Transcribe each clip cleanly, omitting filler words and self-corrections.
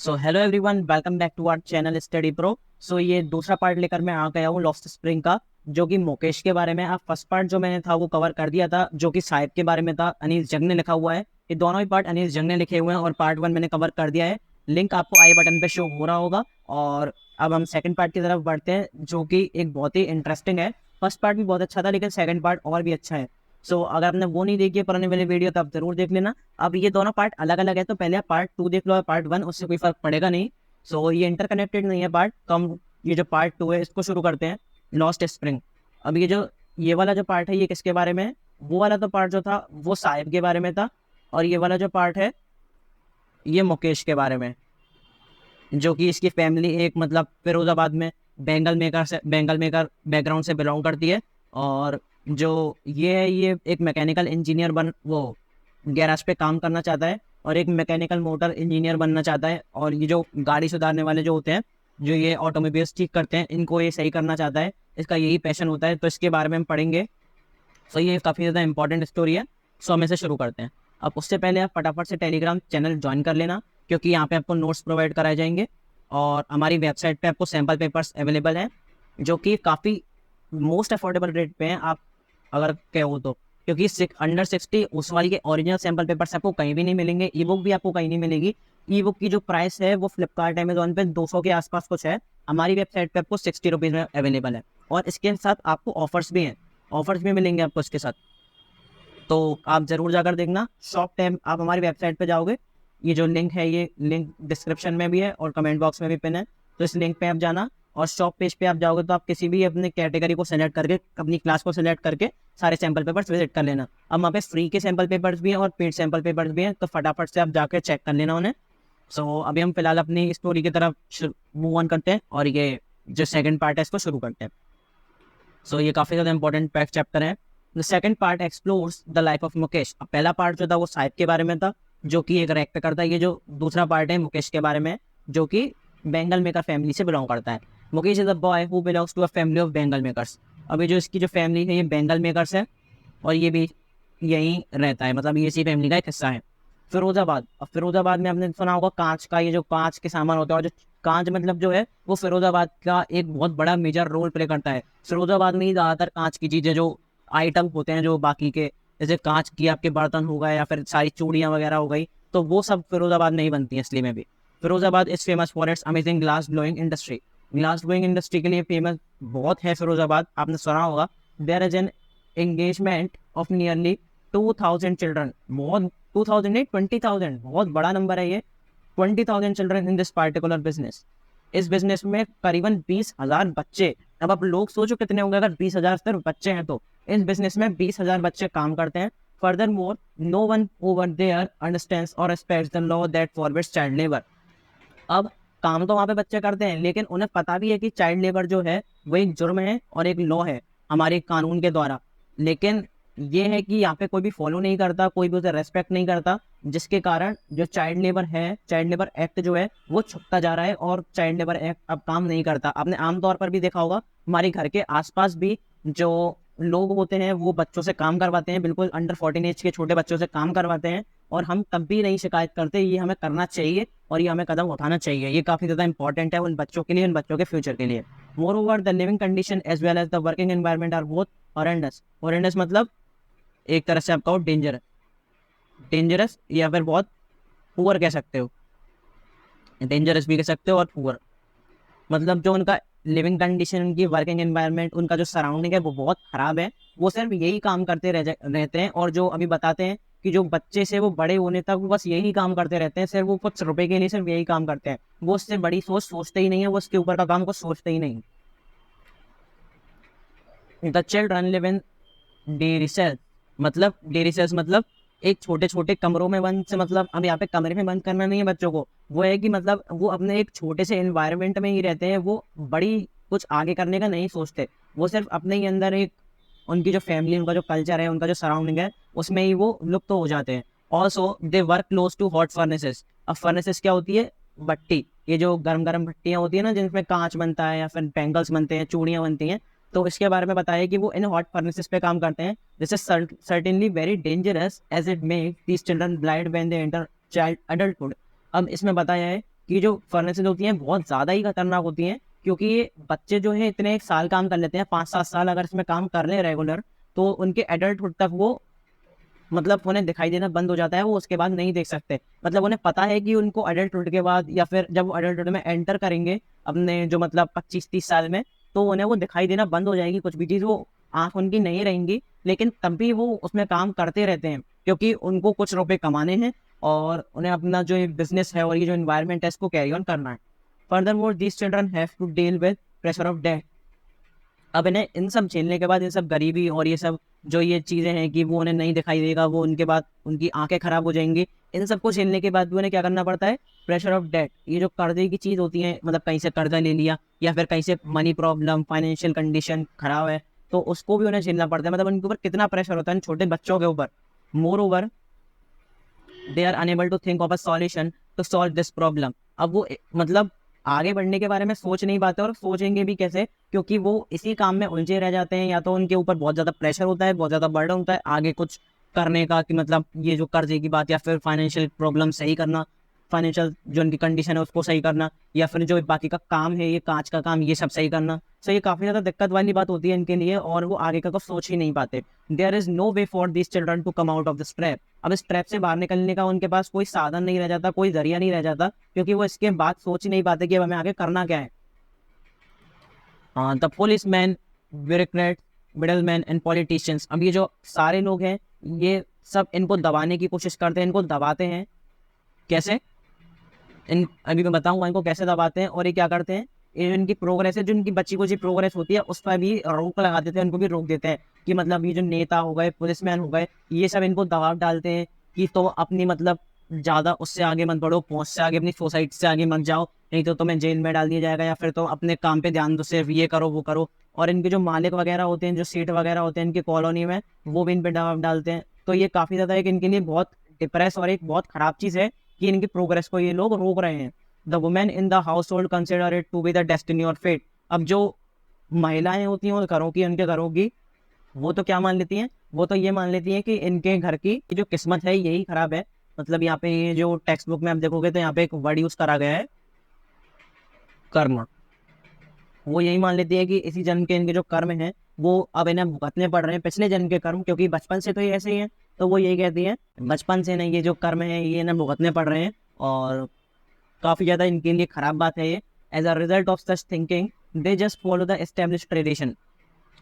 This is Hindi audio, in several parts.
So hello everyone, welcome back to our channel Study Pro. So ये दूसरा पार्ट लेकर मैं आ गया हूँ लॉस्ट स्प्रिंग का, जो कि मुकेश के बारे में। आप फर्स्ट पार्ट जो मैंने था वो कवर कर दिया था, जो कि साहिब के बारे में था। अनिल जंग ने लिखा हुआ है। ये दोनों ही पार्ट अनिल जंग ने लिखे हुए हैं और पार्ट 1 मैंने कवर कर दिया है। लिंक आपको आई बटन पे शो हो रहा होगा। और अब हम सेकंड पार्ट की तरफ बढ़ते हैं, जो कि एक बहुत ही इंटरेस्टिंग है। फर्स्ट पार्ट भी बहुत अच्छा था, लेकिन सेकंड पार्ट और भी अच्छा है। सो अगर आपने वो नहीं देखी है पुराने वाली वीडियो, तो आप जरूर देख लेना। अब ये दोनों पार्ट अलग अलग है, तो पहले आप पार्ट 2 देख लो और पार्ट 1, उससे कोई फर्क पड़ेगा नहीं। सो ये इंटरकनेक्टेड नहीं है पार्ट, तो हम ये जो पार्ट 2 है इसको शुरू करते हैं, लॉस्ट स्प्रिंग। अब ये वाला जो पार्ट है ये किसके बारे में है? वो वाला तो पार्ट जो था वो साहिब के बारे में था, और ये वाला जो पार्ट है ये मुकेश के बारे में, जो कि इसकी फैमिली एक मतलब फिरोजाबाद में बेंगल मेकर बैकग्राउंड से बिलोंग करती है। और जो ये है ये एक मैकेनिकल इंजीनियर बन वो गैराज पे काम करना चाहता है, और एक मैकेनिकल मोटर इंजीनियर बनना चाहता है। और ये जो गाड़ी सुधारने वाले जो होते हैं, जो ये ऑटोमोबाइल्स ठीक करते हैं, इनको ये सही करना चाहता है। इसका यही पैशन होता है, तो इसके बारे में हम पढ़ेंगे। सो ये काफ़ी ज़्यादा इंपॉर्टेंट स्टोरी है। सो हम इसे शुरू करते हैं। अब उससे पहले आप फटाफट से टेलीग्राम चैनल ज्वाइन कर लेना, क्योंकि यहाँ पे आपको नोट्स प्रोवाइड कराए जाएंगे। और हमारी वेबसाइट पे आपको सैम्पल पेपर्स अवेलेबल हैं, जो कि काफ़ी मोस्ट अफोर्डेबल रेट पे हैं, आप अगर कहो तो। क्योंकि अंडर 60 उस वाली के ओरिजिनल सैम्पल पेपर्स आपको कहीं भी नहीं मिलेंगे, ई बुक भी आपको कहीं नहीं मिलेगी। ई बुक की जो प्राइस है वो फ्लिपकार्ट अमेजोन पे 200 के आसपास कुछ है, हमारी वेबसाइट पे आपको 60 रुपीज़ में अवेलेबल है। और इसके साथ आपको ऑफर्स भी मिलेंगे आपको इसके साथ। तो आप जरूर जाकर देखना। शॉप टाइम आप हमारी वेबसाइट पे जाओगे, ये जो लिंक है ये लिंक डिस्क्रिप्शन में भी है और कमेंट बॉक्स में भी पिन है। तो इस लिंक पे आप जाना, और शॉप पेज पे आप जाओगे तो आप किसी भी अपने कैटेगरी को सेलेक्ट करके, अपनी क्लास को सेलेक्ट करके सारे सैम्पल पेपर्स विजिट कर लेना। अब वहाँ पे फ्री के सैम्पल पेपर्स भी हैं और पेड सैम्पल पेपर्स भी हैं, तो फटाफट से आप जाकर चेक कर लेना उन्हें। सो अभी हम फिलहाल अपनी स्टोरी की तरफ मूव ऑन करते हैं, और ये जो सेकंड पार्ट है इसको शुरू करते हैं। सो ये काफ़ी ज़्यादा इंपॉर्टेंट पैक चैप्टर है। The second part explores the life of Mukesh. अब पहला पार्ट जो था वो साहिब के बारे में था, जो कि एक रैक पे करता है। ये जो दूसरा पार्ट है मुकेश के बारे में, जो कि बेंगल मेकर फैमिली से बिलोंग करता है। Mukesh is a boy who belongs to a family of bangle makers. अभी जो इसकी जो फैमिली है ये बेंगल मेकर्स है, और ये भी यहीं रहता है, मतलब ये इसी फैमिली का एक हिस्सा है। फिरोजाबाद, अब फिरोजाबाद में आपने सुना होगा कांच का, ये जो कांच के सामान होता है, और जो कांच मतलब जो है वो फिरोजाबाद का एक बहुत बड़ा मेजर रोल प्ले करता है। फिरोजाबाद में ही ज़्यादातर कांच की चीज़ें जो आइटम होते हैं, जो बाकी के जैसे कांच की आपके बर्तन हो गए या फिर सारी चूड़ियाँ वगैरह हो गई, तो वो सब फिरोजाबाद में ही बनती है। इसलिए में भी Firozabad is famous for its amazing glass blowing industry. Glass blowing industry के लिए फेमस बहुत है फिरोजाबाद, आपने सुना होगा। There is an engagement of nearly 2000 children, बहुत 2000 नहीं 20,000, बहुत बड़ा नंबर है ये। 20,000 children in this particular business. इस बिजनेस में करीबन 20,000 बच्चे। अब आप लोग सोचो कितने होंगे अगर 20,000 सिर्फ बच्चे हैं तो। इस बिजनेस में 20,000 बच्चे काम करते हैं। Furthermore, no one over there understands or respects the law that forbids child labour. अब काम तो वहाँ पे बच्चे करते हैं, लेकिन उन्हें पता भी है कि चाइल्ड लेबर जो है वो एक जुर्म है और एक लॉ है हमारे कानून के द्वारा। लेकिन ये है कि यहाँ पे कोई भी फॉलो नहीं करता, कोई भी उसे रेस्पेक्ट नहीं करता, जिसके कारण जो चाइल्ड लेबर है, चाइल्ड लेबर एक्ट जो है वो छुपता जा रहा है, और चाइल्ड लेबर एक्ट अब काम नहीं करता। आपने आमतौर पर भी देखा होगा, हमारे घर के आसपास भी जो लोग होते हैं वो बच्चों से काम करवाते हैं, बिल्कुल अंडर 14 एज के छोटे बच्चों से काम करवाते हैं, और हम तब भी नहीं शिकायत करते। ये हमें करना चाहिए और ये हमें कदम उठाना चाहिए। ये काफ़ी ज़्यादा इंपॉर्टेंट है उन बच्चों के लिए, उन बच्चों के फ्यूचर के लिए। Moreover the living condition as well as the working environment are both horrendous. Horrendous मतलब एक तरह से आप कहो डेंजर, डेंजरस या फिर बहुत पुअर कह सकते हो। डेंजरस भी कह सकते हो और पुअर, मतलब जो उनका लिविंग कंडीशन, उनकी वर्किंग एनवायरनमेंट, उनका जो सराउंडिंग है वो बहुत खराब है। वो सिर्फ यही काम करते रहते हैं, और जो अभी बताते हैं कि जो बच्चे से वो बड़े होने तक वो बस यही काम करते रहते हैं, सिर्फ वो कुछ रुपए के लिए सिर्फ यही काम करते हैं। वो उससे बड़ी सोच सोचते ही नहीं है, वो उसके ऊपर का काम को सोचते ही नहीं। The children live in dairy cells, मतलब डेयरी सेल्स मतलब एक छोटे छोटे कमरों में बंद से, मतलब अब यहाँ पे कमरे में बंद करना नहीं है बच्चों को, वो है कि मतलब वो अपने एक छोटे से एनवायरनमेंट में ही रहते हैं। वो बड़ी कुछ आगे करने का नहीं सोचते, वो सिर्फ अपने ही अंदर एक, उनकी जो फैमिली, उनका जो कल्चर है, उनका जो सराउंडिंग है, उसमें ही वो लुप्त हो जाते हैं। Also they work close to hot furnaces. अब फर्नेसेस क्या होती है? भट्टी, ये जो गर्म गर्म भट्टियाँ होती है ना, जिनमें कांच बनता है या फिर बैंगल्स बनते हैं, चूड़ियाँ बनती हैं। तो इसके बारे में बताया कि वो इन हॉट फर्नेसेस पे काम करते हैं। This is certainly very dangerous as it make these children blind when they enter child adulthood. अब इसमें बताया है कि जो फर्नेसेस होती हैं बहुत ज़्यादा ही खतरनाक होती हैं, क्योंकि ये बच्चे जो हैं इतने 1 साल काम कर लेते हैं, 5-7 साल अगर इसमें काम कर लें रेगुलर, तो उनके एडल्टहुड तक वो मतलब उन्हें दिखाई देना बंद हो जाता है, वो उसके बाद नहीं देख सकते। मतलब उन्हें पता है कि उनको अडल्टहुड के बाद या फिर जब वो अडल्टहुड में एंटर करेंगे अपने जो मतलब 25-30 साल में, तो उन्हें वो दिखाई देना बंद हो जाएगी, कुछ भी चीज़ वो आँख उनकी नहीं रहेंगी, लेकिन तब भी वो उसमें काम करते रहते हैं, क्योंकि उनको कुछ रुपए कमाने हैं और उन्हें अपना जो ये बिज़नेस है और ये जो एनवायरनमेंट है इसको कैरी ऑन करना है। Furthermore these children have to deal with pressure of debt. अब इन्हें इन सब झेलने के बाद, इन सब गरीबी और ये सब जो ये चीज़ें हैं कि वो उन्हें नहीं दिखाई देगा, वो उनके बाद उनकी आँखें खराब हो जाएँगी। इन सबको झेलने के बाद भी उन्हें क्या करना पड़ता है? प्रेशर ऑफ डेट, ये जो कर्ज़े की चीज़ होती है, मतलब कहीं से कर्ज़ा ले लिया या फिर कहीं से मनी प्रॉब्लम, फाइनेंशियल कंडीशन खराब है, तो उसको भी उन्हें झेलना पड़ता है। मतलब उनके ऊपर कितना प्रेशर होता है इन छोटे बच्चों के ऊपर। Moreover they are unable to think of a solution to solve this problem. अब वो मतलब आगे बढ़ने के बारे में सोच नहीं पाते, और सोचेंगे भी कैसे, क्योंकि वो इसी काम में उलझे रह जाते हैं। या तो उनके ऊपर बहुत ज़्यादा प्रेशर होता है, बहुत ज़्यादा बर्डन होता है आगे कुछ करने का, कि मतलब ये जो कर्जे की बात या फिर फाइनेंशियल प्रॉब्लम सही करना, फाइनेंशियल जो उनकी कंडीशन है उसको सही करना, या फिर जो बाकी का काम है ये कांच का काम, ये सब सही करना। सो ये काफ़ी ज़्यादा दिक्कत वाली बात होती है इनके लिए, और वो आगे का कुछ सोच ही नहीं पाते। There is no way for this children to come out of this trap. अब इस ट्रैप से बाहर निकलने का उनके पास कोई साधन नहीं रह जाता, कोई ज़रिया नहीं रह जाता, क्योंकि वो इसके बाद सोच ही नहीं पाते कि अब हमें आगे करना क्या है। The policeman, bureaucrat, middleman and politicians. अब ये जो सारे लोग हैं, ये सब इनको दबाने की कोशिश करते हैं, इनको दबाते हैं। कैसे? इन अभी मैं बताऊँगा इनको कैसे दबाते हैं, और ये क्या करते हैं, ये इनकी प्रोग्रेस है, जो इनकी बची-कुची प्रोग्रेस होती है, उस पर भी रोक लगा देते हैं, उनको भी रोक देते हैं, कि मतलब ये जो नेता हो गए, पुलिसमैन हो गए, ये सब इनको दबाव डालते हैं कि तुम अपनी मतलब ज़्यादा उससे आगे मत बढ़ो, पहुँच से आगे, अपनी सोसाइटी से आगे मत जाओ, नहीं तो तुम्हें जेल में डाल दिया जाएगा, या फिर तुम अपने काम पे ध्यान दो, सिर्फ ये करो, वो करो। और इनके जो मालिक वगैरह होते हैं, जो सेठ वगैरह होते हैं इनकी कॉलोनी में, वो भी इन पे दबाव डालते हैं। तो ये काफ़ी ज़्यादा एक इनके लिए बहुत डिप्रेस और एक बहुत खराब चीज़ है कि इनकी प्रोग्रेस को ये लोग रोक रहे हैं। The women in the household consider it to be the destiny और फेट। अब जो महिलाएं होती हैं और घरों की, उनके घरों की, वो तो क्या मान लेती हैं, वो तो ये मान लेती हैं कि इनके घर की जो किस्मत है यही खराब है। मतलब यहाँ पे ये जो टेक्स्ट बुक में आप देखोगे तो यहाँ पे एक वर्ड यूज करा गया है, कर्म। वो यही मान लेती है कि इसी जन्म के इनके जो कर्म हैं वो अब इन्हें भुगतने पड़ रहे हैं, पिछले जन्म के कर्म, क्योंकि बचपन से तो ये ऐसे ही है। तो वो यही कहती है बचपन से नहीं, ये जो कर्म है ये इन्हें भुगतने पड़ रहे हैं, और काफ़ी ज़्यादा इनके लिए खराब बात है ये। As a result of such thinking they just follow the establish tradition.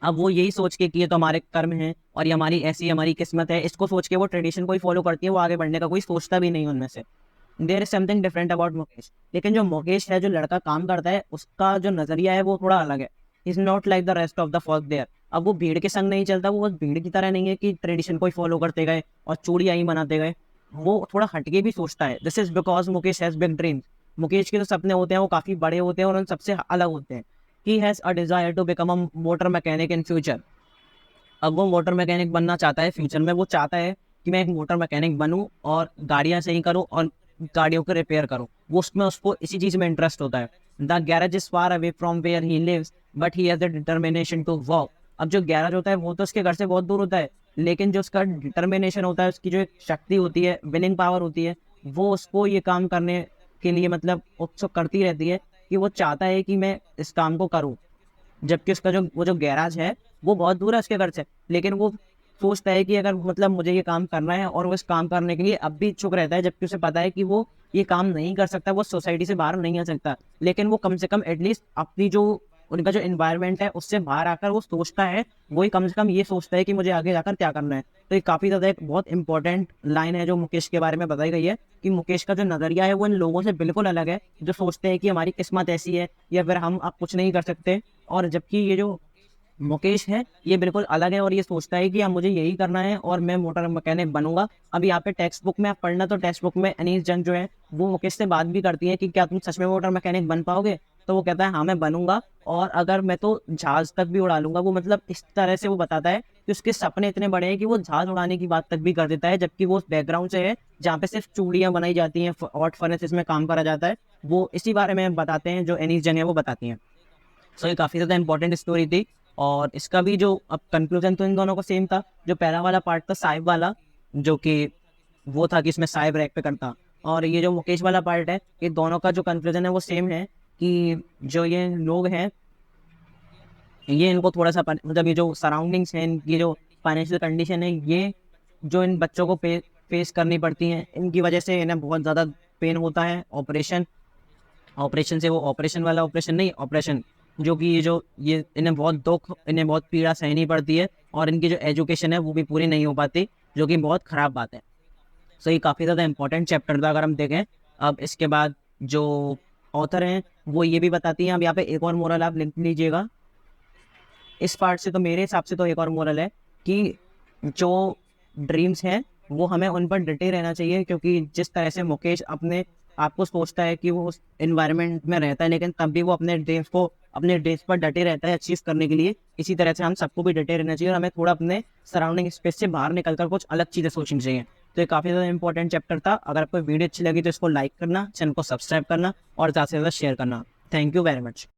अब वो यही सोच के कि ये तो हमारे कर्म हैं और ये हमारी ऐसी हमारी किस्मत है, इसको सोच के वो ट्रेडिशन को ही फॉलो करती है, वो आगे बढ़ने का कोई सोचता भी नहीं उनमें से। There is something different about Mukesh. लेकिन जो मुकेश है, जो लड़का काम करता है, उसका जो नजरिया है वो थोड़ा अलग है। Is not like the rest of the folk there. अब वो भीड़ के संग नहीं चलता, वो बस भीड़ की तरह नहीं है कि ट्रेडिशन को ही फॉलो करते गए और चूड़ियाँ ही बनाते गए। वो थोड़ा हटके भी सोचता है। This is because Mukesh has big dreams. Mukesh के जो सपने होते हैं वो काफ़ी बड़े होते हैं और उन सबसे अलग होते हैं। He has a desire to become a motor mechanic in future. अब वो मोटर मैकेनिक बनना चाहता है फ्यूचर में। वो चाहता है कि मैं एक मोटर मैकेनिक बनूं और गाड़ियां सही करूं और गाड़ियों को रिपेयर करूं। वो उसमें उसको इसी चीज़ में इंटरेस्ट होता है। The garage is far away from where he lives but he has the determination to walk. अब जो गैरेज होता है वो तो उसके घर से बहुत दूर होता है, लेकिन जो उसका डिटर्मिनेशन होता है, उसकी जो एक शक्ति होती है, विनिंग पावर होती है, वो उसको ये काम करने के लिए मतलब उत्सुक करती रहती है, कि वो चाहता है कि मैं इस काम को करूं। जबकि उसका जो वो जो गैराज है वो बहुत दूर है उसके घर से, लेकिन वो सोचता है कि अगर मतलब मुझे ये काम करना है, और वो इस काम करने के लिए अब भी इच्छुक रहता है, जबकि उसे पता है कि वो ये काम नहीं कर सकता, वो सोसाइटी से बाहर नहीं आ सकता। लेकिन वो कम से कम एटलीस्ट अपनी जो उनका जो इन्वायरमेंट है उससे बाहर आकर वो सोचता है, वही कम से कम ये सोचता है कि मुझे आगे जाकर क्या करना है। तो ये काफ़ी ज़्यादा एक बहुत इंपॉर्टेंट लाइन है जो मुकेश के बारे में बताई गई है, कि मुकेश का जो नज़रिया है वो इन लोगों से बिल्कुल अलग है, जो सोचते हैं कि हमारी किस्मत ऐसी है या फिर हम अब कुछ नहीं कर सकते। और जबकि ये जो मुकेश है ये बिल्कुल अलग है, और ये सोचता है कि अब मुझे यही करना है और मैं मोटर मैकेनिक बनूंगा। अब यहाँ पे टेक्स्ट बुक में आप पढ़ना, तो टेक्स्ट बुक में अनीस जंग जो है वो मुकेश से बात भी करती है कि क्या तुम सच में मोटर मैकेनिक बन पाओगे। तो वो कहता है हाँ मैं बनूंगा, और अगर मैं तो जहाज तक भी उड़ा लूंगा। वो मतलब इस तरह से वो बताता है कि उसके सपने इतने बड़े हैं कि वो जहाज उड़ाने की बात तक भी कर देता है, जबकि वो उस बैकग्राउंड से है जहाँ पे सिर्फ चूड़ियाँ बनाई जाती हैं, हॉट फर्नेसेस में काम करा जाता है। वो इसी बारे में बताते हैं, जो एनीस जंग है वो बताती हैं। सो ये काफ़ी ज़्यादा इंपॉर्टेंट स्टोरी थी, और इसका भी जो अब कंक्लूजन तो इन दोनों का सेम था। जो पहला वाला पार्ट था साहिब वाला, जो कि वो था कि इसमें साहिब रैक पे करता, और ये जो मुकेश वाला पार्ट है, ये दोनों का जो कंक्लूजन है वो सेम है कि जो ये लोग हैं, ये इनको थोड़ा सा मतलब ये जो सराउंडिंग्स हैं, इनकी जो फाइनेंशियल कंडीशन है, ये जो इन बच्चों को फेस करनी पड़ती हैं, इनकी वजह से इन्हें बहुत ज़्यादा पेन होता है। ऑपरेशन से वो ऑपरेशन वाला ऑपरेशन नहीं, ऑपरेशन जो कि ये इन्हें बहुत दुख, इन्हें बहुत पीड़ा सहनी पड़ती है, और इनकी जो एजुकेशन है वो भी पूरी नहीं हो पाती, जो कि बहुत ख़राब बात है। सो ये काफ़ी ज़्यादा इंपॉर्टेंट चैप्टर था अगर हम देखें। अब इसके बाद जो ऑथर हैं वो ये भी बताती हैं, अब यहाँ पे एक और मोरल आप लिख लीजिएगा इस पार्ट से। तो मेरे हिसाब से तो एक और मोरल है कि जो ड्रीम्स हैं वो हमें उन पर डटे रहना चाहिए, क्योंकि जिस तरह से मुकेश अपने आप को सोचता है कि वो उस एनवायरनमेंट में रहता है, लेकिन तब भी वो अपने ड्रीम्स पर डटे रहता है अचीव करने के लिए। इसी तरह से हम सबको भी डटे रहना चाहिए, और हमें थोड़ा अपने सराउंडिंग स्पेस से बाहर निकलकर कुछ अलग चीज़ें सोचनी चाहिए। तो ये काफ़ी ज़्यादा इंपॉर्टेंट चैप्टर था। अगर आपको वीडियो अच्छी लगी तो इसको लाइक करना, चैनल को सब्सक्राइब करना और ज़्यादा से ज़्यादा शेयर करना। Thank you very much.